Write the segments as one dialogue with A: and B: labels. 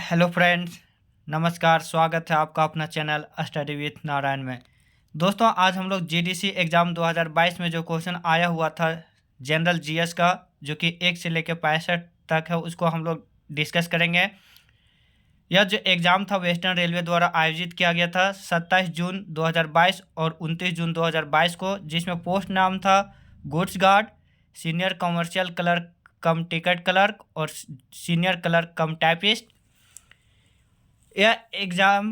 A: Hello friends, नमस्कार। स्वागत है आपका अपना चैनल स्टडी विथ नारायण में। दोस्तों, आज हम लोग जीडीसी एग्ज़ाम 2022 में जो क्वेश्चन आया हुआ था जनरल जीएस का, जो कि 1 से लेकर 65 तक है, उसको हम लोग डिस्कस करेंगे। यह जो एग्ज़ाम था वेस्टर्न रेलवे द्वारा आयोजित किया गया था 27 जून 2022 और 29 जून 2022 को, जिसमें पोस्ट नाम था goods guard, senior commercial clerk कम टिकट क्लर्क और सीनियर क्लर्क कम टाइपिस्ट। यह एग्ज़ाम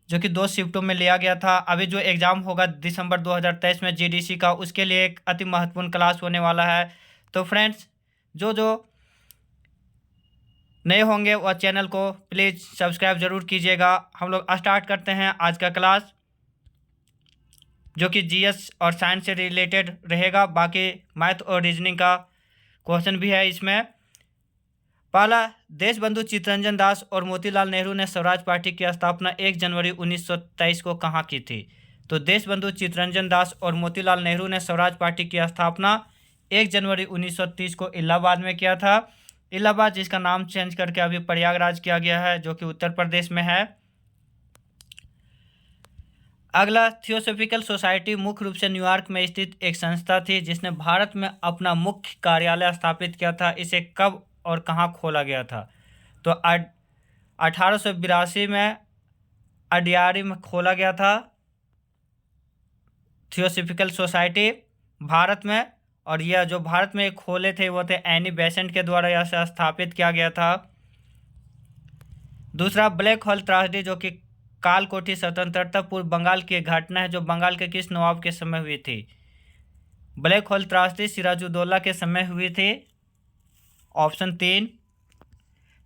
A: जो कि 2 शिफ्टों में लिया गया था। अभी जो एग्ज़ाम होगा दिसंबर 2023 में जीडीसी का, उसके लिए एक अति महत्वपूर्ण क्लास होने वाला है। तो फ्रेंड्स, जो जो नए होंगे वह चैनल को प्लीज़ सब्सक्राइब ज़रूर कीजिएगा। हम लोग स्टार्ट करते हैं आज का क्लास, जो कि जीएस और साइंस से रिलेटेड रहेगा। बाकी मैथ और रीजनिंग का क्वेश्चन भी है इसमें। पहला, देश बंधु चित्तरंजन दास और मोतीलाल नेहरू ने स्वराज पार्टी की स्थापना 1 जनवरी 1923 को कहाँ की थी? तो देश बंधु चित्तरंजन दास और मोतीलाल नेहरू ने स्वराज पार्टी की स्थापना 1 जनवरी 1930 को इलाहाबाद में किया था। इलाहाबाद, जिसका नाम चेंज करके अभी प्रयागराज किया गया है, जो कि उत्तर प्रदेश में है। अगला, थियोसॉफिकल सोसाइटी मुख्य रूप से न्यूयॉर्क में स्थित एक संस्था थी जिसने भारत में अपना मुख्य कार्यालय स्थापित किया था। इसे कब और कहाँ खोला गया था? तो 1882 में अडियारी में खोला गया था थियोसॉफिकल सोसाइटी भारत में। और यह जो भारत में खोले थे वो थे एनी बेसेंट के द्वारा यह स्थापित किया गया था। दूसरा, ब्लैक होल त्रासदी, जो कि कालकोठी स्वतंत्रता पूर्व बंगाल की एक घटना है, जो बंगाल के किस नवाब के समय हुई थी? ब्लैक होल त्रासदी सिराजुद्दौला के समय हुई थी, ऑप्शन 3।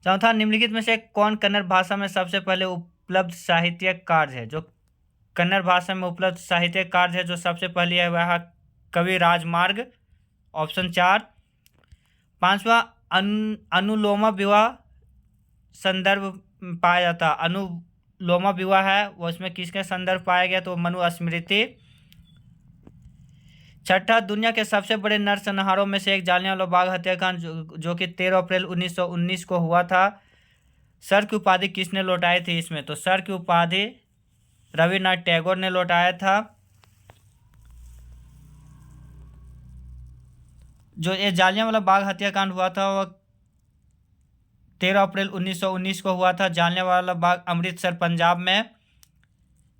A: चौथा, निम्नलिखित में से कौन कन्नड़ भाषा में सबसे पहले उपलब्ध साहित्यिक कार्य है? जो कन्नड़ भाषा में उपलब्ध साहित्यिक कार्य है जो सबसे पहले है वह कवि राजमार्ग, ऑप्शन 4। पांचवा, अनुलोमा विवाह संदर्भ पाया जाता। अनुलोमा विवाह है वो इसमें किसके संदर्भ पाया गया? तो मनुस्मृति। छठा, दुनिया के सबसे बड़े नरसंहारों में से एक जालियांवाला बाग हत्याकांड, जो कि 13 अप्रैल 1919 को हुआ था, सर की उपाधि किसने लौटाई थी इसमें? तो सर की उपाधि रविन्द्रनाथ टैगोर ने लौटाया था। जो ये जालियांवाला बाग हत्याकांड हुआ था वह 13 अप्रैल 1919 को हुआ था, जालियांवाला बाग अमृतसर पंजाब में,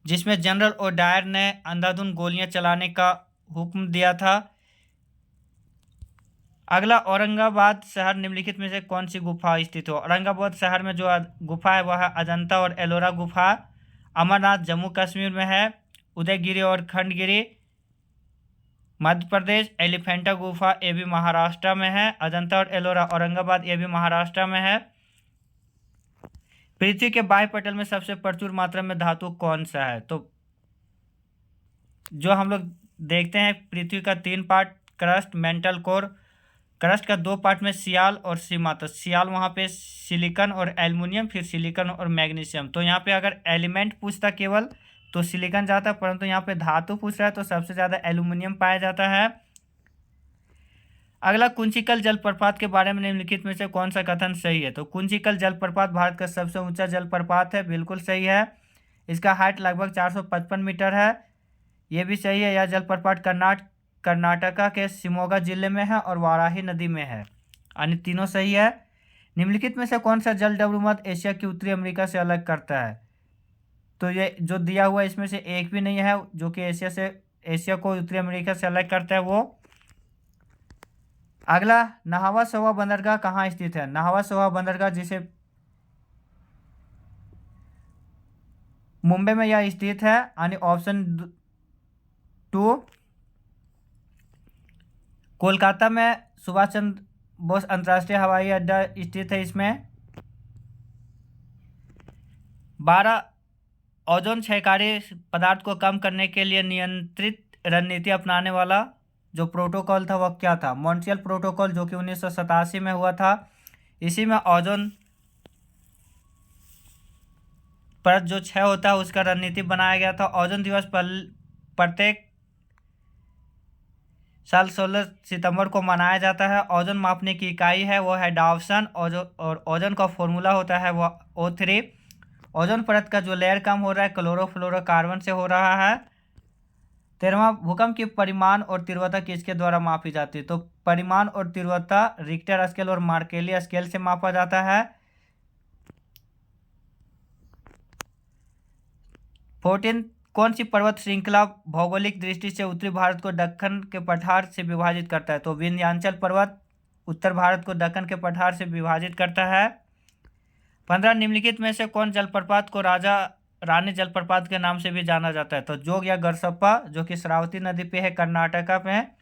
A: जिसमें जनरल ओ डायर ने अंधाधुंध गोलियां चलाने का हुक्म दिया था। अगला, औरंगाबाद शहर निम्नलिखित में से कौन सी गुफा स्थित हो? औरंगाबाद शहर में जो गुफा है वह है अजंता और एलोरा गुफा। अमरनाथ जम्मू कश्मीर में है। उदयगिरी और खंडगिरी मध्य प्रदेश। एलिफेंटा गुफा ये भी महाराष्ट्र में है। अजंता और एलोरा औरंगाबाद ये भी महाराष्ट्र में है। पृथ्वी के बाह्य पटल में सबसे प्रचुर मात्रा में धातु कौन सा है? तो जो हम लोग देखते हैं पृथ्वी का 3 part, crust, mantle core. Crust का 2 पार्ट में सियाल और सीमा। तो सियाल वहाँ पे सिलिकॉन और एल्युमिनियम, फिर सिलिकॉन और मैग्नीशियम। तो यहाँ पे अगर एलिमेंट पूछता केवल तो सिलिकॉन जाता, परंतु यहाँ पे धातु पूछ रहा है तो सबसे ज़्यादा एल्युमिनियम पाया जाता है। अगला, कुंचिकल जलप्रपात के बारे में निम्नलिखित में से कौन सा कथन सही है? तो कुंचिकल जलप्रपात भारत का सबसे ऊंचा जलप्रपात है, बिल्कुल सही है। इसका हाइट लगभग 455 मीटर है, ये भी सही है। यह जलप्रपात कर्नाटका के शिमोगा जिले में है और वाराही नदी में है। अन्य तीनों सही है। निम्नलिखित में से कौन सा जल डमरूमध्य एशिया की उत्तरी अमेरिका से अलग करता है? तो ये जो दिया हुआ इसमें से एक भी नहीं है जो कि एशिया को उत्तरी अमेरिका से अलग करता है वो। अगला, नाहवा सोवा बंदरगाह कहाँ स्थित है? नाहवा सोवा बंदरगाह, जिसे मुंबई में यह स्थित है। यानी ऑप्शन 2। कोलकाता में सुभाष चंद्र बोस अंतर्राष्ट्रीय हवाई अड्डा स्थित है इसमें। 12, ओजोन क्षयकारी पदार्थ को कम करने के लिए नियंत्रित रणनीति अपनाने वाला जो प्रोटोकॉल था वह क्या था? मॉन्ट्रियल प्रोटोकॉल, जो कि 1987 में हुआ था। इसी में ओजोन परत जो क्षय होता है उसका रणनीति बनाया गया था। ओजोन दिवस पर प्रत्येक साल 16 सितंबर को मनाया जाता है। ओजोन मापने की इकाई है वो है डावसन। और ओजोन का फॉर्मूला होता है वो O3। ओजोन परत का जो लेयर कम हो रहा है क्लोरोफ्लोरोकार्बन से हो रहा है। 13वां, भूकंप की परिमाण और तीव्रता किसके द्वारा मापी जाती है? तो परिमाण और तीव्रता रिक्टर स्केल और मार्केली स्केल से मापा जाता है। 14, कौन सी पर्वत श्रृंखला भौगोलिक दृष्टि से उत्तरी भारत को दक्कन के पठार से विभाजित करता है? तो विंध्याचल पर्वत उत्तर भारत को दक्कन के पठार से विभाजित करता है। 15, निम्नलिखित में से कौन जलप्रपात को राजा रानी जलप्रपात के नाम से भी जाना जाता है? तो जोग या गरसप्पा, जो कि श्रावती नदी पे है, कर्नाटका पे है।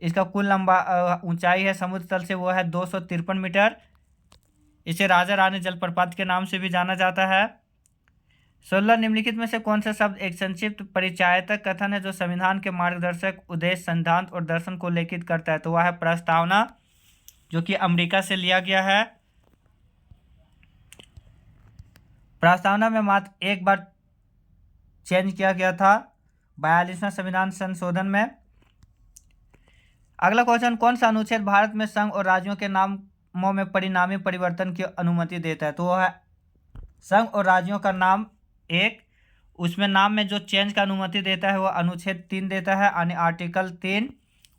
A: इसका कुल ऊंचाई है समुद्र तल से वो है 253 मीटर। इसे राजा रानी जलप्रपात के नाम से भी जाना जाता है। 16, निम्नलिखित में से कौन सा शब्द एक संक्षिप्त परिचयात्मक कथन है जो संविधान के मार्गदर्शक उद्देश्य, सिद्धांत और दर्शन को लेखित करता है? तो वह है प्रस्तावना, जो कि अमेरिका से लिया गया है। प्रस्तावना में मात्र एक बार चेंज किया गया था 42वां संविधान संशोधन में। अगला क्वेश्चन, कौन सा अनुच्छेद भारत में संघ और राज्यों के नामों में परिणामी परिवर्तन की अनुमति देता है? तो वह है संघ और राज्यों का नाम एक, उसमें नाम में जो चेंज का अनुमति देता है वह अनुच्छेद 3 देता है, यानी आर्टिकल 3,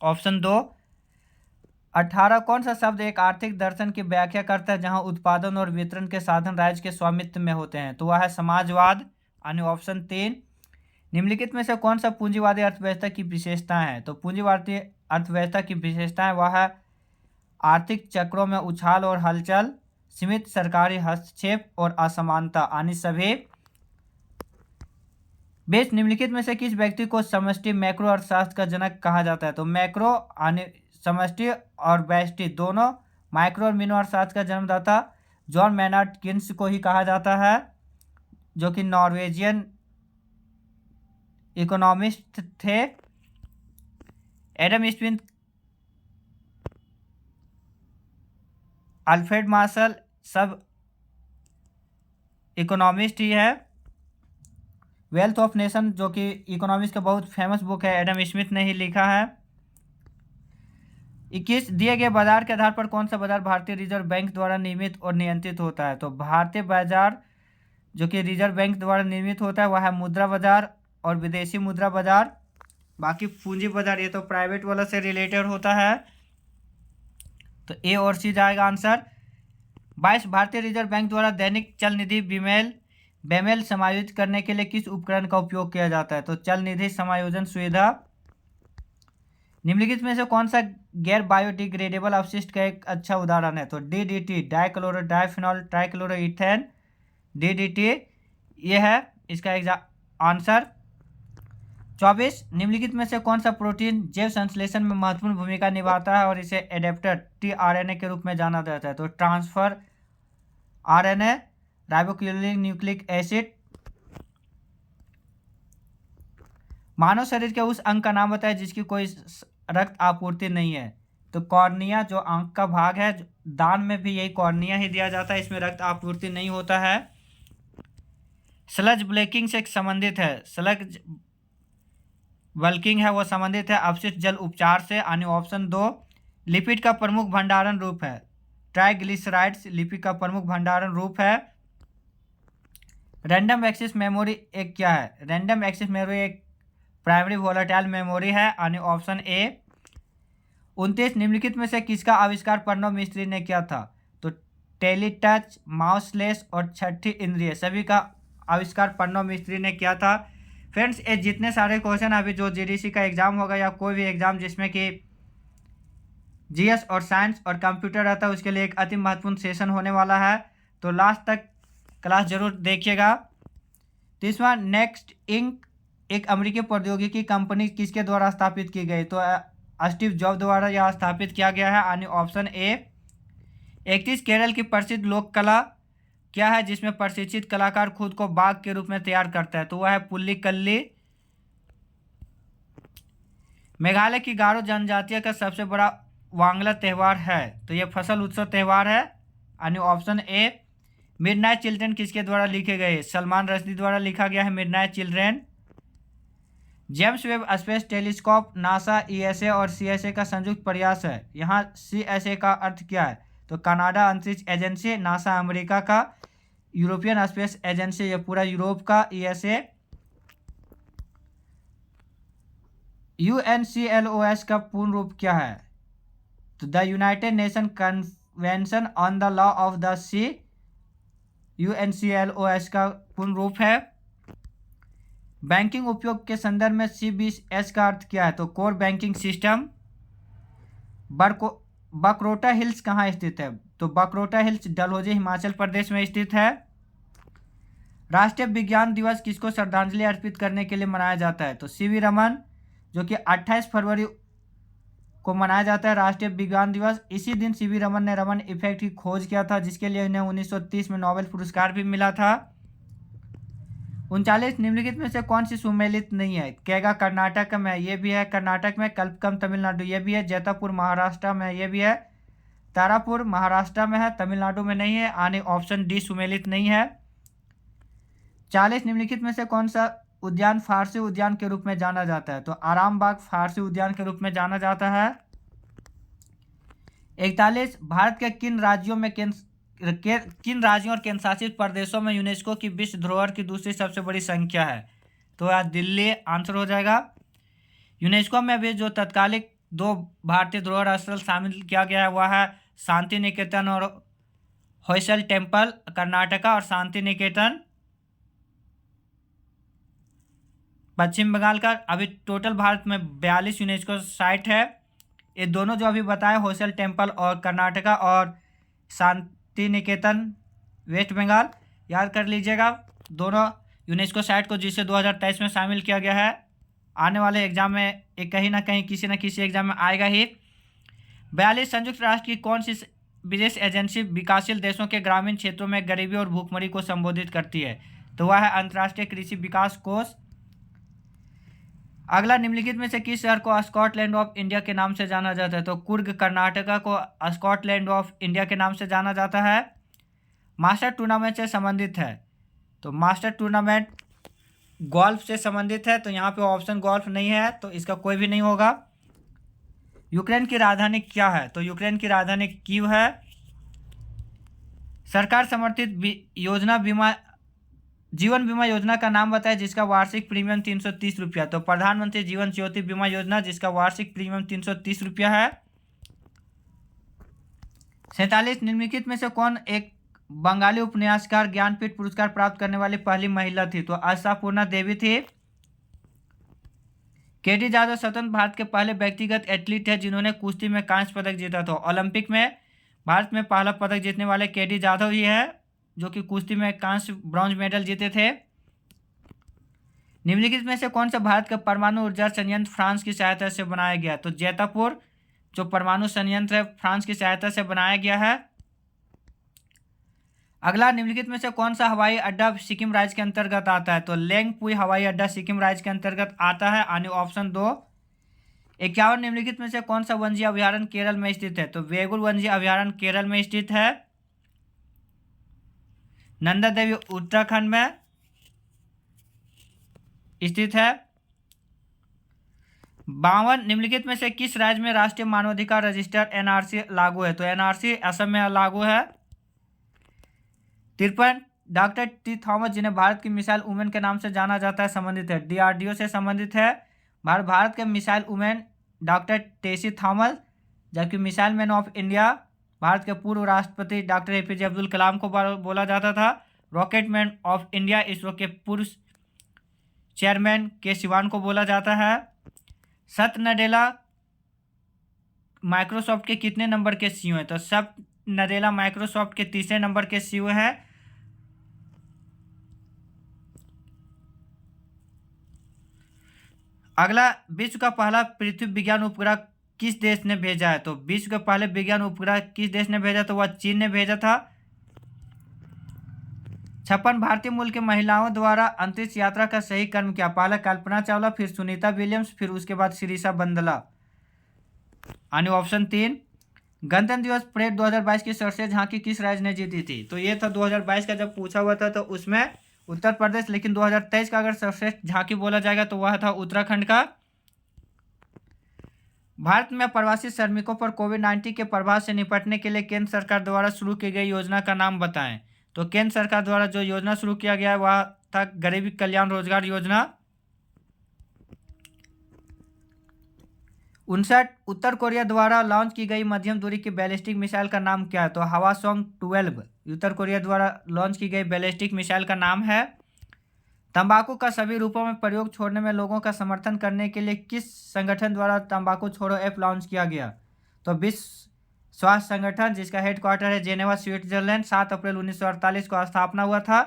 A: ऑप्शन 2। 18, कौन सा शब्द एक आर्थिक दर्शन की व्याख्या करता है जहां उत्पादन और वितरण के साधन राज्य के स्वामित्व में होते हैं? तो वह है समाजवाद, यानी ऑप्शन 3। निम्नलिखित में से कौन सा पूंजीवादी अर्थव्यवस्था की विशेषताएं हैं? तो पूंजीवादी अर्थव्यवस्था की विशेषताएं वह है आर्थिक चक्रों में उछाल और हलचल, सीमित सरकारी हस्तक्षेप और असमानता, यानी सभी। 20, निम्नलिखित में से किस व्यक्ति को समष्टि मैक्रो अर्थशास्त्र का जनक कहा जाता है? तो मैक्रो यानी समष्टि और व्यष्टि दोनों, माइक्रो और मिनो अर्थशास्त्र का जन्मदाता जॉन मैनार्ड किन्स को ही कहा जाता है, जो कि नॉर्वेजियन इकोनॉमिस्ट थे। एडम स्मिथ, अल्फ्रेड मार्शल सब इकोनॉमिस्ट ही है। वेल्थ ऑफ नेशन, जो कि इकोनॉमिक्स का बहुत फेमस बुक है, एडम स्मिथ ने ही लिखा है। 21, दिए गए बाजार के आधार पर कौन सा बाजार भारतीय रिजर्व बैंक द्वारा नियमित और नियंत्रित होता है? तो भारतीय बाजार जो कि रिजर्व बैंक द्वारा नियमित होता है वह है मुद्रा बाजार और विदेशी मुद्रा बाजार। बाकी पूंजी बाजार ये तो प्राइवेट वाला से रिलेटेड होता है, तो ए और सी जाएगा आंसर। 22, भारतीय रिजर्व बैंक द्वारा दैनिक चल निधि बेमेल समायोजित करने के लिए किस उपकरण का उपयोग किया जाता है? तो चल निधि समायोजन सुविधा। निम्नलिखित में से कौन सा गैर बायोडिग्रेडेबल अपशिष्ट का एक अच्छा उदाहरण है? तो DDT, डाइक्लोरो डाइफिनॉल ट्राइक्लोरोइथेन, DDT ये है इसका आंसर। 24, निम्नलिखित में से कौन सा प्रोटीन जैव संश्लेषण में महत्वपूर्ण भूमिका निभाता है और इसे एडेप्टर tRNA के रूप में जाना जाता है? तो ट्रांसफर RNA, राइबोन्यूक्लिक एसिड। मानव शरीर के उस अंग का नाम बताएं जिसकी कोई रक्त आपूर्ति नहीं है? तो कॉर्निया, जो आंख का भाग है, दान में भी यही कॉर्निया ही दिया जाता है, इसमें रक्त आपूर्ति नहीं होता है। स्लज ब्रेकिंग से संबंधित है, स्लज बल्किंग है वो संबंधित है अपशिष्ट जल उपचार से, यानी ऑप्शन 2। लिपिड का प्रमुख भंडारण रूप है, ट्राइग्लिसराइड्स लिपिड का प्रमुख भंडारण रूप है। रैंडम एक्सेस मेमोरी एक क्या है? रैंडम एक्सेस मेमोरी एक प्राइमरी वोलेटाइल मेमोरी है, यानी ऑप्शन ए। 29, निम्नलिखित में से किसका आविष्कार प्रणब मिस्त्री ने किया था? तो टेलीटच, माउसलेस और छठी इंद्रिय सभी का आविष्कार प्रणब मिस्त्री ने किया था। फ्रेंड्स, ये जितने सारे क्वेश्चन अभी जो जीडीसी का एग्जाम होगा या कोई भी एग्जाम जिसमें कि जीएस और साइंस और कंप्यूटर रहता है उसके लिए एक अति महत्वपूर्ण सेशन होने वाला है, तो लास्ट तक क्लास जरूर देखिएगा। 30वां, नेक्स्ट इंक एक अमेरिकी प्रौद्योगिकी कंपनी किसके द्वारा स्थापित की गई? तो स्टीव जॉब द्वारा यह स्थापित किया गया है, यानी ऑप्शन ए। 31, केरल की प्रसिद्ध लोक कला क्या है जिसमें प्रशिक्षित कलाकार खुद को बाघ के रूप में तैयार करता है? तो वह है पुल्लिकल्ली। मेघालय की गारो जनजातीय का सबसे बड़ा वांगला त्यौहार है, तो यह फसल उत्सव त्यौहार है, यानी ऑप्शन ए। मिडनाइट चिल्ड्रन किसके द्वारा लिखे गए? सलमान रश्दी द्वारा लिखा गया है midnight children. James Webb space telescope NASA, ESA और सीएसए का संयुक्त प्रयास है। यहाँ सीएसए का अर्थ क्या है? तो कनाडा अंतरिक्ष एजेंसी, नासा अमेरिका का, यूरोपियन स्पेस एजेंसी ये पूरा यूरोप का, ईएसए यूएनसीएलओएस का पूर्ण रूप क्या है? तो the United Nation Convention on the law of the sea, UNCLOS का पूर्ण रूप है। बैंकिंग उपयोग के संदर्भ में सीबीएस का अर्थ क्या है? तो कोर बैंकिंग सिस्टम। बकरोटा हिल्स कहाँ स्थित है? तो बकरोटा हिल्स डलहौजी हिमाचल प्रदेश में स्थित है। राष्ट्रीय विज्ञान दिवस किसको श्रद्धांजलि अर्पित करने के लिए मनाया जाता है? तो सीवी रमन, जो कि 28 फरवरी को मनाया जाता है राष्ट्रीय विज्ञान दिवस। इसी दिन सीवी रमन ने रमन इफेक्ट की खोज किया था, जिसके लिए उन्हें 1930 में नोबेल पुरस्कार भी मिला था। 39 निम्नलिखित में से कौन सी सुमेलित नहीं है? केगा कर्नाटक में ये भी है, कर्नाटक में। कल्पकम तमिलनाडु ये भी है, जैतापुर महाराष्ट्र में ये भी है, तारापुर महाराष्ट्र में है, तमिलनाडु में नहीं है। यानी ऑप्शन डी सुमेलित नहीं है। 40 निम्नलिखित में से कौन सा उद्यान फारसी उद्यान के रूप में जाना जाता है? तो आरामबाग फारसी उद्यान के रूप में जाना जाता है। 41 भारत के किन राज्यों और केंद्र शासित प्रदेशों में यूनेस्को की विश्व धरोहर की दूसरी सबसे बड़ी संख्या है? तो यार दिल्ली आंसर हो जाएगा। यूनेस्को में भी जो तत्कालिक 2 भारतीय धरोहर स्थल शामिल किया गया है वह है शांति निकेतन और होयसल टेम्पल कर्नाटका, और शांति निकेतन पश्चिम बंगाल का। अभी टोटल भारत में 42 यूनेस्को साइट है। ये दोनों जो अभी बताए, होयसल टेम्पल और कर्नाटका और शांति निकेतन वेस्ट बंगाल, याद कर लीजिएगा दोनों यूनेस्को साइट को, जिसे 2023 में शामिल किया गया है। आने वाले एग्जाम में एक कहीं ना कहीं किसी न किसी एग्जाम में आएगा ही। 42 संयुक्त राष्ट्र की कौन सी विदेश एजेंसी विकासशील देशों के ग्रामीण क्षेत्रों में गरीबी और भूखमरी को संबोधित करती है? तो वह है अंतर्राष्ट्रीय कृषि विकास कोष। अगला, निम्नलिखित में से किस शहर को स्कॉटलैंड ऑफ इंडिया के नाम से जाना जाता है? तो कुर्ग कर्नाटका को स्कॉटलैंड ऑफ इंडिया के नाम से जाना जाता है। मास्टर टूर्नामेंट से संबंधित है, तो मास्टर टूर्नामेंट गोल्फ से संबंधित है, तो यहाँ पे ऑप्शन गोल्फ नहीं है, तो इसका कोई भी नहीं होगा। यूक्रेन की राजधानी क्या है? तो यूक्रेन की राजधानी कीव है। सरकार समर्थित योजना जीवन बीमा योजना का नाम बताएं जिसका वार्षिक प्रीमियम 330 रुपया। तो प्रधानमंत्री जीवन ज्योति बीमा योजना, जिसका वार्षिक प्रीमियम 330 रुपया है। 47 निम्नलिखित में से कौन एक बंगाली उपन्यासकार ज्ञानपीठ पुरस्कार प्राप्त करने वाली पहली महिला थी? तो आशापूर्णा देवी थी। केडी जाधव स्वतंत्र भारत के पहले व्यक्तिगत एथलीट है जिन्होंने कुश्ती में कांस्य पदक जीता था। ओलंपिक में भारत में पहला पदक जीतने वाले केडी जाधव ही है, जो कि कुश्ती में कांस्य ब्रॉन्ज मेडल जीते थे। निम्नलिखित में से कौन सा भारत का परमाणु ऊर्जा संयंत्र फ्रांस की सहायता से बनाया गया? तो जैतापुर जो परमाणु संयंत्र है फ्रांस की सहायता से बनाया गया है। अगला, निम्नलिखित में से कौन सा हवाई अड्डा सिक्किम राज्य के अंतर्गत आता है? तो लेंगपुई हवाई अड्डा सिक्किम राज्य के अंतर्गत आता है, यानी ऑप्शन 2। 51 निम्नलिखित में से कौन सा वन्यजीव अभ्यारण्य केरल में स्थित है? तो वेगुर वन्यजीव अभ्यारण्य केरल में स्थित है। नंदा देवी उत्तराखंड में स्थित है। 52 निम्नलिखित में से किस राज्य में राष्ट्रीय मानवाधिकार रजिस्टर एनआरसी लागू है? तो एनआरसी असम में लागू है। 53 डॉक्टर टी थॉमस, जिन्हें भारत की मिसाइल वुमेन के नाम से जाना जाता है, संबंधित है? डीआरडीओ से संबंधित है। भारत के missile women doctor Tessy Thomas, जबकि missile man of India Bharat के पूर्व राष्ट्रपति डॉक्टर एपीजे अब्दुल कलाम को बोला जाता था। Rocket man of India ISRO के पूर्व चेयरमैन के सिवान को बोला जाता है। सत्य नडेला माइक्रोसॉफ्ट के कितने नंबर के सीईओ हैं? तो सत्य नडेला माइक्रोसॉफ्ट के तीसरे नंबर के सीईओ हैं। अगला, विश्व का पहला पृथ्वी विज्ञान उपग्रह किस देश ने भेजा है? तो विश्व के पहले विज्ञान उपग्रह किस देश ने भेजा? तो वह चीन ने भेजा था। 56 भारतीय मूल की महिलाओं द्वारा अंतरिक्ष यात्रा का सही क्रम क्या? पहले कल्पना चावला, फिर सुनीता विलियम्स, फिर उसके बाद शिरीषा बंदला, यानी ऑप्शन 3। गणतंत्र दिवस परेड 2022 की सर्वश्रेष्ठ झांकी किस राज्य ने जीती थी? तो ये था 2022 का जब पूछा हुआ था, तो उसमें उत्तर प्रदेश, लेकिन 2023 का अगर सर्वश्रेष्ठ झांकी बोला जाएगा तो वह था उत्तराखंड का। भारत में प्रवासी श्रमिकों पर कोविड-19 के प्रभाव से निपटने के लिए केंद्र सरकार द्वारा शुरू की गई योजना का नाम बताएं। तो केंद्र सरकार द्वारा जो योजना शुरू किया गया है वह था गरीबी कल्याण रोजगार योजना। 59 उत्तर कोरिया द्वारा लॉन्च की गई मध्यम दूरी की बैलिस्टिक मिसाइल का नाम क्या है? तो हवासोंग 12 उत्तर कोरिया द्वारा लॉन्च की गई बैलिस्टिक मिसाइल का नाम है। तंबाकू का सभी रूपों में प्रयोग छोड़ने में लोगों का समर्थन करने के लिए किस संगठन द्वारा तंबाकू छोड़ो ऐप लॉन्च किया गया? तो विश्व स्वास्थ्य संगठन, जिसका हेडक्वार्टर है जेनेवा, स्विट्जरलैंड। 7 अप्रैल 1948 को स्थापना हुआ था,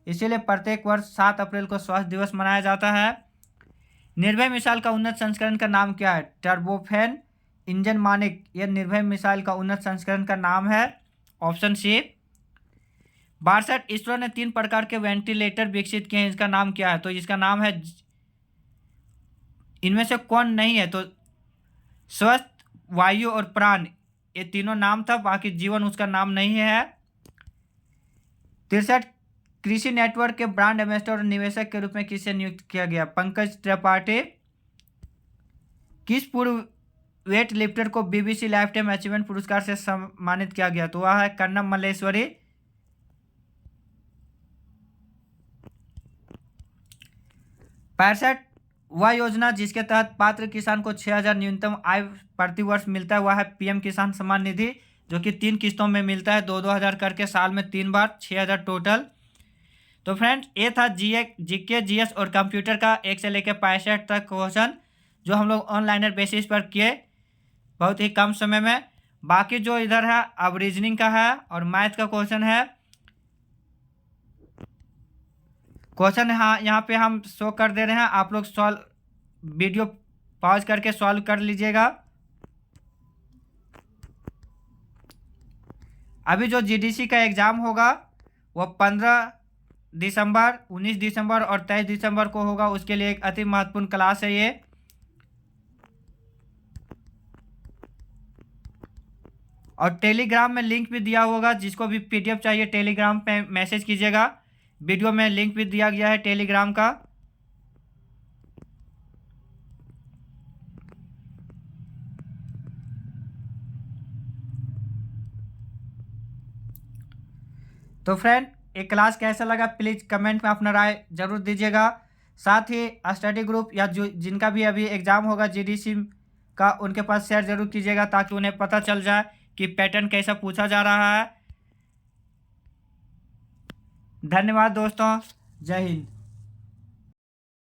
A: इसीलिए प्रत्येक वर्ष 7 अप्रैल को स्वास्थ्य दिवस मनाया जाता है। निर्भय मिसाइल का उन्नत संस्करण का नाम क्या है? टर्बोफैन इंजन मानिक, यह निर्भय मिसाइल का उन्नत संस्करण का नाम है, ऑप्शन सी। 62 इसरो ने 3 प्रकार के वेंटिलेटर विकसित किए हैं, इसका नाम क्या है? तो इसका नाम है, इनमें से कौन नहीं है? तो स्वस्थ, वायु और प्राण, ये तीनों नाम था, बाकी जीवन उसका नाम नहीं है। 63 कृषि नेटवर्क के ब्रांड एम्बेसडर और निवेशक के रूप में किसे नियुक्त किया गया? पंकज त्रिपाठी। किस पूर्व वेट लिफ्टर को बीबीसी लाइफ टाइम अचीवमेंट पुरस्कार से सम्मानित किया गया? तो वह है कन्नम मल्लेश्वरी। 65 वह योजना जिसके तहत पात्र किसान को 6,000 न्यूनतम आय प्रति वर्ष मिलता है, वह है पीएम किसान सम्मान निधि, जो कि 3 किस्तों में मिलता है, 2-2 हज़ार करके साल में 3 बार, 6,000 टोटल। तो फ्रेंड्स, ये था जीके, जीएस और कंप्यूटर का 1 से लेकर 65 तक क्वेश्चन, जो हम लोग ऑनलाइनर बेसिस पर किए बहुत ही कम समय में। बाकी जो इधर है अब रीजनिंग का है और मैथ का क्वेश्चन है। क्वेश्चन हाँ यहाँ पे हम शो कर दे रहे हैं, आप लोग सॉल्व वीडियो पॉज करके सॉल्व कर लीजिएगा। अभी जो जीडीसी का एग्ज़ाम होगा वो 15 दिसंबर, 19 दिसंबर और 23 दिसंबर को होगा, उसके लिए एक अति महत्वपूर्ण क्लास है ये। और टेलीग्राम में लिंक भी दिया होगा, जिसको भी पीडीएफ चाहिए टेलीग्राम पे मैसेज कीजिएगा, वीडियो में लिंक भी दिया गया है टेलीग्राम का। तो फ्रेंड, एक क्लास कैसा लगा प्लीज़ कमेंट में अपना राय जरूर दीजिएगा। साथ ही स्टडी ग्रुप या जो जिनका भी अभी एग्ज़ाम होगा जीडीसी का, उनके पास शेयर जरूर कीजिएगा, ताकि उन्हें पता चल जाए कि पैटर्न कैसा पूछा जा रहा है। धन्यवाद दोस्तों, जय हिंद।